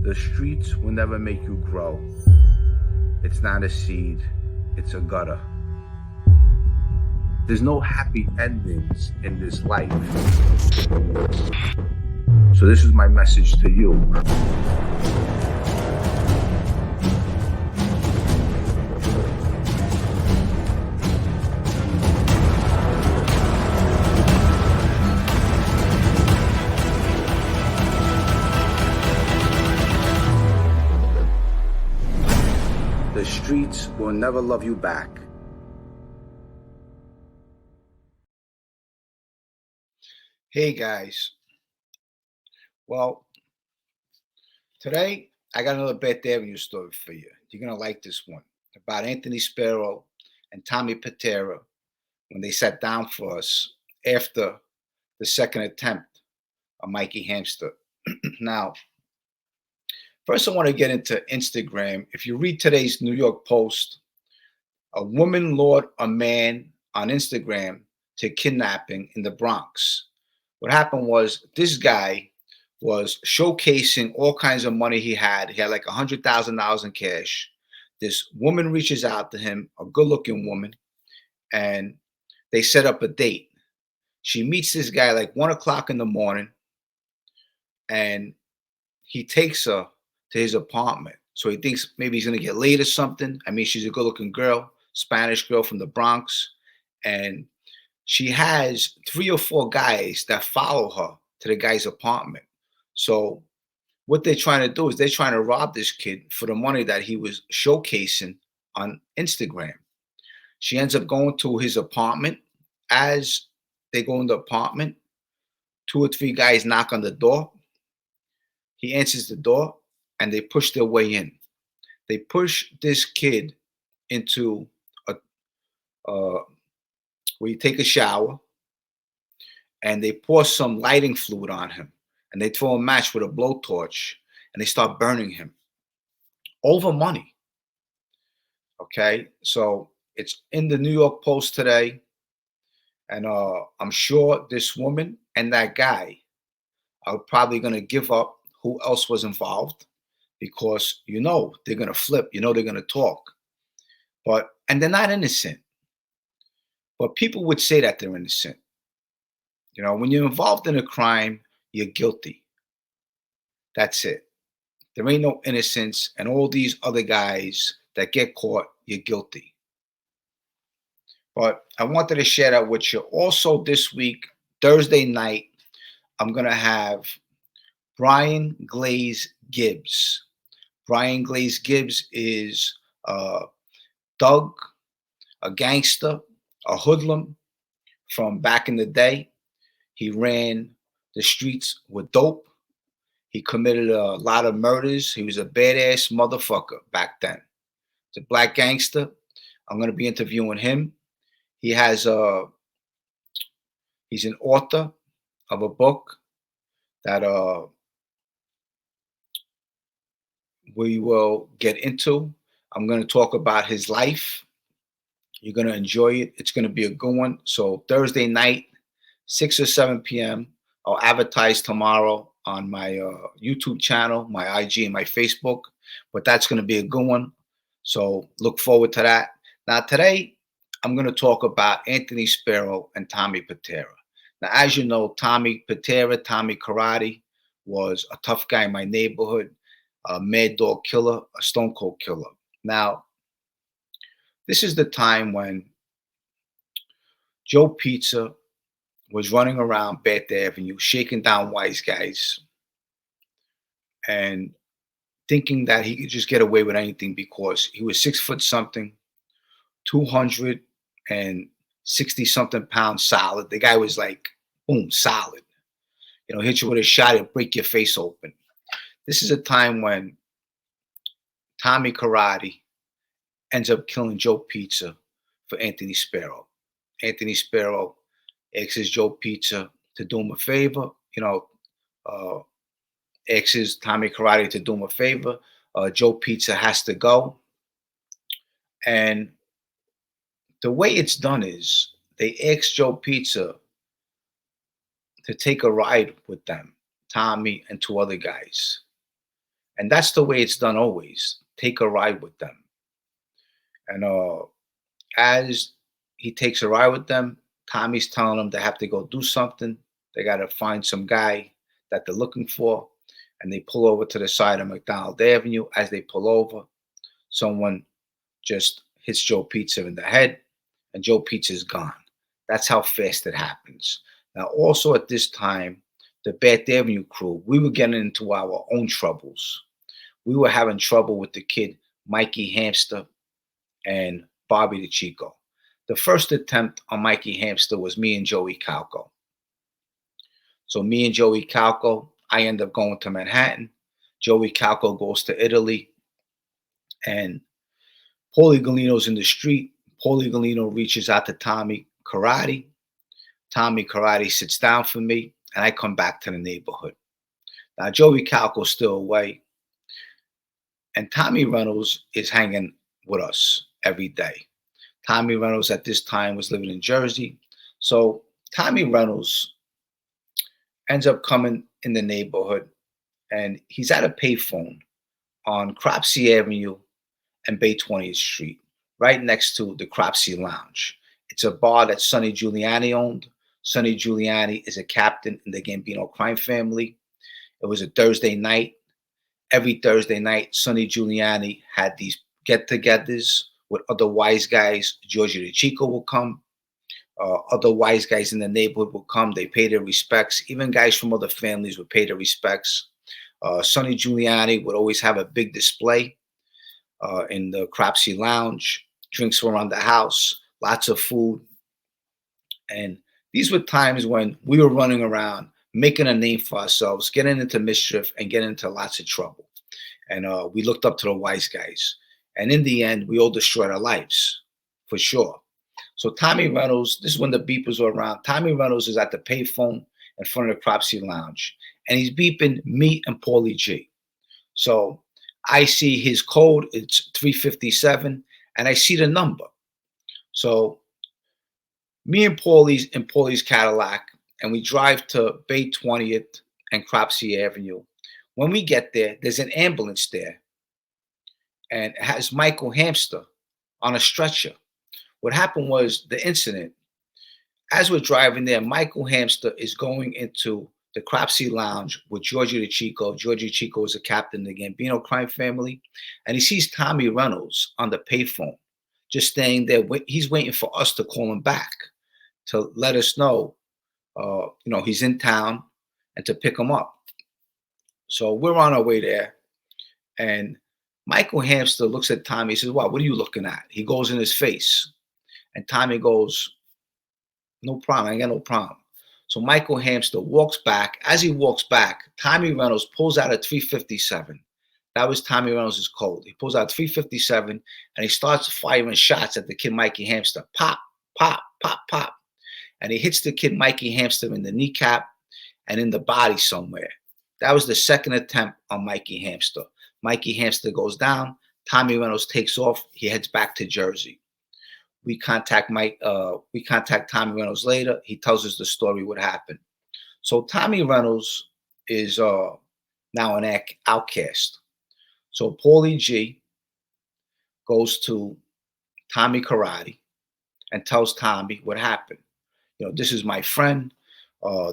The streets will never make you grow. It's not a seed, it's a gutter. There's no happy endings in this life. So this is my message to you. The streets will never love you back. Hey guys, well, today I got another Beth Avenue story for you. You're gonna like this one about Anthony Spero and Tommy Pitera when they sat down for us after the second attempt on Mikey Hamster. Now, first I want to get into Instagram. If you read today's New York Post, a woman lured a man on Instagram to kidnapping in the Bronx. What happened was this guy was showcasing all kinds of money he had. He had like $100,000 in cash. This woman reaches out to him, a good-looking woman, and they set up a date. She meets this guy like 1 o'clock in the morning, and he takes her to his apartment. So he thinks maybe he's gonna get laid or something. I mean, she's a good-looking girl, Spanish girl from the Bronx, and she has 3 or 4 guys that follow her to the guy's apartment. So what they're trying to do is they're trying to rob this kid for the money that he was showcasing on Instagram. She ends up going to his apartment. As they go in the apartment, 2 or 3 guys knock on the door. He answers the door and they push their way in. They push this kid into a where you take a shower, and they pour some lighting fluid on him, and they throw a match with a blowtorch, and they start burning him over money. Okay, so it's in the New York Post today, and I'm sure this woman and that guy are probably going to give up who else was involved, because they're going to flip, they're going to talk, and they're not innocent. But people would say that they're innocent. When you're involved in a crime, you're guilty. That's it. There ain't no innocence. And all these other guys that get caught, you're guilty. But I wanted to share that with you. Also this week, Thursday night, I'm going to have Brian Glaze Gibbs. Brian Glaze Gibbs is a thug, a gangster, a hoodlum from back in the day. He ran the streets with dope. He committed a lot of murders. He was a badass motherfucker back then. He's a black gangster. I'm going to be interviewing him. He's an author of a book that we will get into. I'm going to talk about his life. You're going to enjoy it. It's going to be a good one. So Thursday night, 6 or 7 p.m. I'll advertise tomorrow on my YouTube channel, my IG, and my Facebook. But that's going to be a good one. So look forward to that. Now today, I'm going to talk about Anthony Spero and Tommy Pitera. Now, as you know, Tommy Pitera, Tommy Karate, was a tough guy in my neighborhood, a mad dog killer, a stone cold killer. Now, this is the time when Joe Pizza was running around Beth Avenue, shaking down wise guys and thinking that he could just get away with anything because he was 6 foot something, 260 something pounds solid. The guy was like, boom, solid. Hit you with a shot, it'll break your face open. This is a time when Tommy Karate ends up killing Joe Pizza for Anthony Spero. Anthony Spero asks Joe Pizza to do him a favor, asks Tommy Karate to do him a favor. Joe Pizza has to go. And the way it's done is they ask Joe Pizza to take a ride with them, Tommy and 2 other guys. And that's the way it's done always. Take a ride with them. And as he takes a ride with them, Tommy's telling them they have to go do something. They got to find some guy that they're looking for. And they pull over to the side of McDonald Avenue. As they pull over, someone just hits Joe Pizza in the head, and Joe Pizza's gone. That's how fast it happens. Now, also at this time, the Bath Avenue crew, we were getting into our own troubles. We were having trouble with the kid Mikey Hamster and Bobby the Chico. The first attempt on Mikey Hamster was me and Joey Calco. So me and Joey Calco, I end up going to Manhattan. Joey Calco goes to Italy. And Paulie Galino's in the street. Paulie Galino reaches out to Tommy Karate. Tommy Karate sits down for me, and I come back to the neighborhood. Now, Joey Calco's still away. And Tommy Reynolds is hanging with us every day. Tommy Reynolds at this time was living in Jersey. So Tommy Reynolds ends up coming in the neighborhood, and he's at a payphone on Cropsey Avenue and Bay 20th Street, right next to the Cropsey Lounge. It's a bar that Sonny Giuliani owned. Sonny Giuliani is a captain in the Gambino crime family. It was a Thursday night. Every Thursday night, Sonny Giuliani had these get-togethers with other wise guys. Giorgio De Chico will come. Other wise guys in the neighborhood will come. They pay their respects. Even guys from other families would pay their respects. Sonny Giuliani would always have a big display in the Cropsey Lounge. Drinks were around the house, lots of food. And these were times when we were running around, making a name for ourselves, getting into mischief and getting into lots of trouble. And we looked up to the wise guys. And in the end, we all destroyed our lives, for sure. So Tommy Reynolds, this is when the beepers were around. Tommy Reynolds is at the payphone in front of the Cropsey Lounge. And he's beeping me and Paulie G. So I see his code, it's 357, and I see the number. So me and Paulie's Cadillac, and we drive to Bay 20th and Cropsey Avenue. When we get there, there's an ambulance there, and it has Michael Hamster on a stretcher. What happened was the incident. As we're driving there, Michael Hamster is going into the Cropsey Lounge with Giorgio De Chico. Giorgio De Chico is a captain in the Gambino crime family. And he sees Tommy Reynolds on the payphone, just staying there. He's waiting for us to call him back to let us know, he's in town and to pick him up. So we're on our way there. And Michael Hamster looks at Tommy. He says, what are you looking at? He goes in his face. And Tommy goes, no problem. I ain't got no problem. So Michael Hamster walks back. As he walks back, Tommy Reynolds pulls out a 357. That was Tommy Reynolds' code. He pulls out 357 and he starts firing shots at the kid Mikey Hamster. Pop, pop, pop, pop. And he hits the kid Mikey Hamster in the kneecap and in the body somewhere. That was the second attempt on Mikey Hamster. Mikey Hamster goes down. Tommy Reynolds takes off. He heads back to Jersey. We contact Tommy Reynolds later. He tells us the story, what happened. So Tommy Reynolds is now an outcast. So Paulie G goes to Tommy Karate and tells Tommy what happened. This is my friend.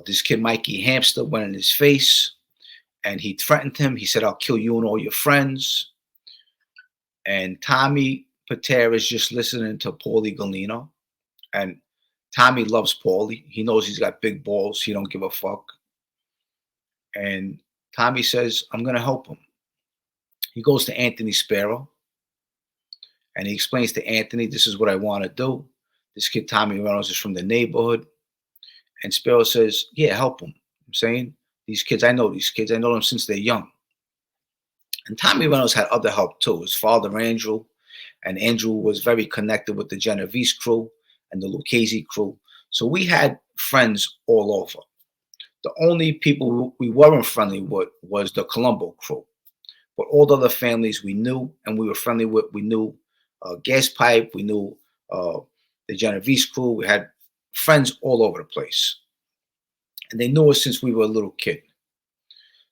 This kid Mikey Hamster went in his face and he threatened him. He said, I'll kill you and all your friends. And Tommy Pitera is just listening to Paulie Galino. And Tommy loves Paulie. He knows he's got big balls. He don't give a fuck. And Tommy says, I'm going to help him. He goes to Anthony Spero. And he explains to Anthony, this is what I want to do. This kid Tommy Reynolds is from the neighborhood. And Spero says, yeah, help him. I'm saying, these kids, I know these kids. I know them since they're young. And Tommy Reynolds had other help too. His father, Andrew. And Andrew was very connected with the Genovese crew and the Lucchese crew. So we had friends all over. The only people we weren't friendly with was the Colombo crew. But all the other families we knew and we were friendly with. We knew Gas Pipe. We knew the Genovese crew. We had friends all over the place. And they knew us since we were a little kid.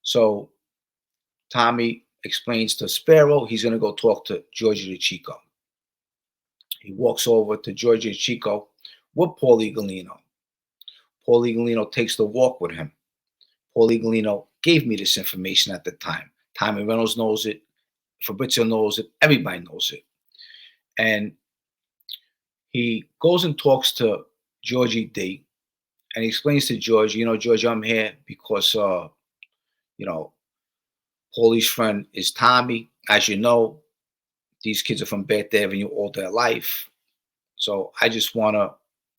So Tommy explains to Spero he's going to go talk to Georgie the Chico. He walks over to Georgie the Chico with Paulie Galino. Paulie Galino takes the walk with him. Paulie Galino gave me this information at the time. Tommy Reynolds knows it. Fabrizio knows it. Everybody knows it. And he goes and talks to Georgie D. And he explains to Georgie, Georgie, I'm here because, Paulie's friend is Tommy. As you know, these kids are from Bath Avenue all their life. So I just want to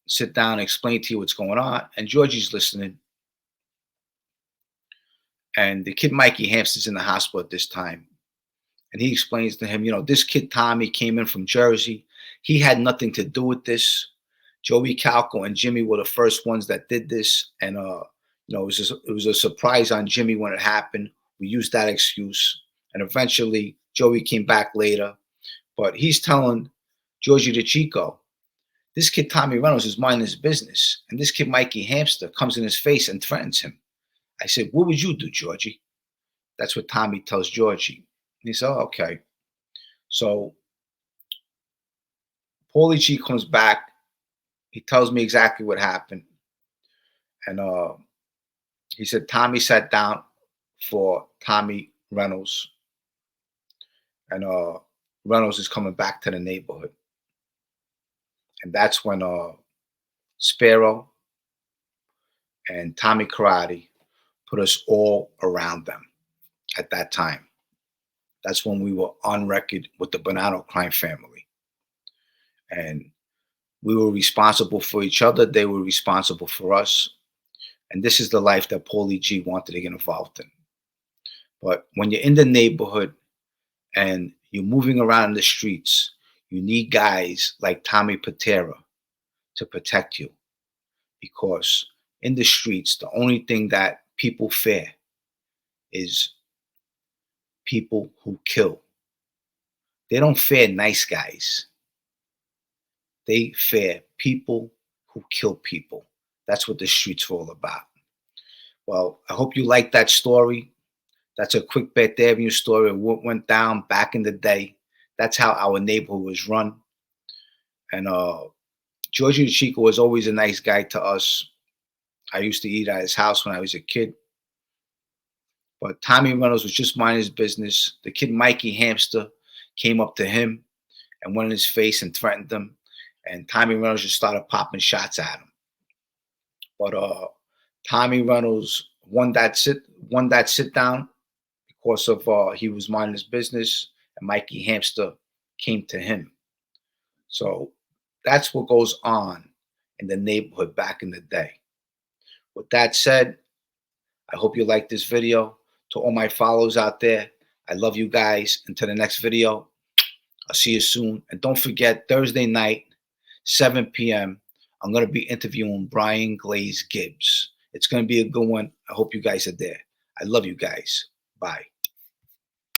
sit down and explain to you what's going on. And Georgie's listening. And the kid Mikey Hamster's in the hospital at this time. And he explains to him, this kid Tommy came in from Jersey. He had nothing to do with this. Joey Calco and Jimmy were the first ones that did this. And, it was a surprise on Jimmy when it happened. We used that excuse. And eventually, Joey came back later. But he's telling Georgie the Chico, this kid Tommy Reynolds is minding his business. And this kid Mikey Hamster comes in his face and threatens him. I said, what would you do, Georgie? That's what Tommy tells Georgie. And he said, oh, okay. So Paulie G comes back. He tells me exactly what happened. And he said Tommy sat down for Tommy Reynolds. And Reynolds is coming back to the neighborhood. And that's when Spero and Tommy Karate put us all around them at that time. That's when we were on record with the Bonanno crime family. And we were responsible for each other. They were responsible for us. And this is the life that Paulie G wanted to get involved in. But when you're in the neighborhood and you're moving around in the streets, you need guys like Tommy Pitera to protect you. Because in the streets, the only thing that people fear is people who kill. They don't fear nice guys. They fear people who kill people. That's what the streets are all about. Well, I hope you like that story. That's a quick Bath Avenue story of what went down back in the day. That's how our neighborhood was run. And Georgie the Chico was always a nice guy to us. I used to eat at his house when I was a kid. But Tommy Reynolds was just minding his business. The kid Mikey Hamster came up to him and went in his face and threatened him. And Tommy Reynolds just started popping shots at him. But Tommy Reynolds won that sit down because of he was minding his business, and Mikey Hamster came to him. So that's what goes on in the neighborhood back in the day. With that said, I hope you like this video. To all my followers out there, I love you guys. Until the next video, I'll see you soon. And don't forget, Thursday night, 7 p.m., I'm going to be interviewing Brian Glaze Gibbs. It's going to be a good one. I hope you guys are there. I love you guys. Bye.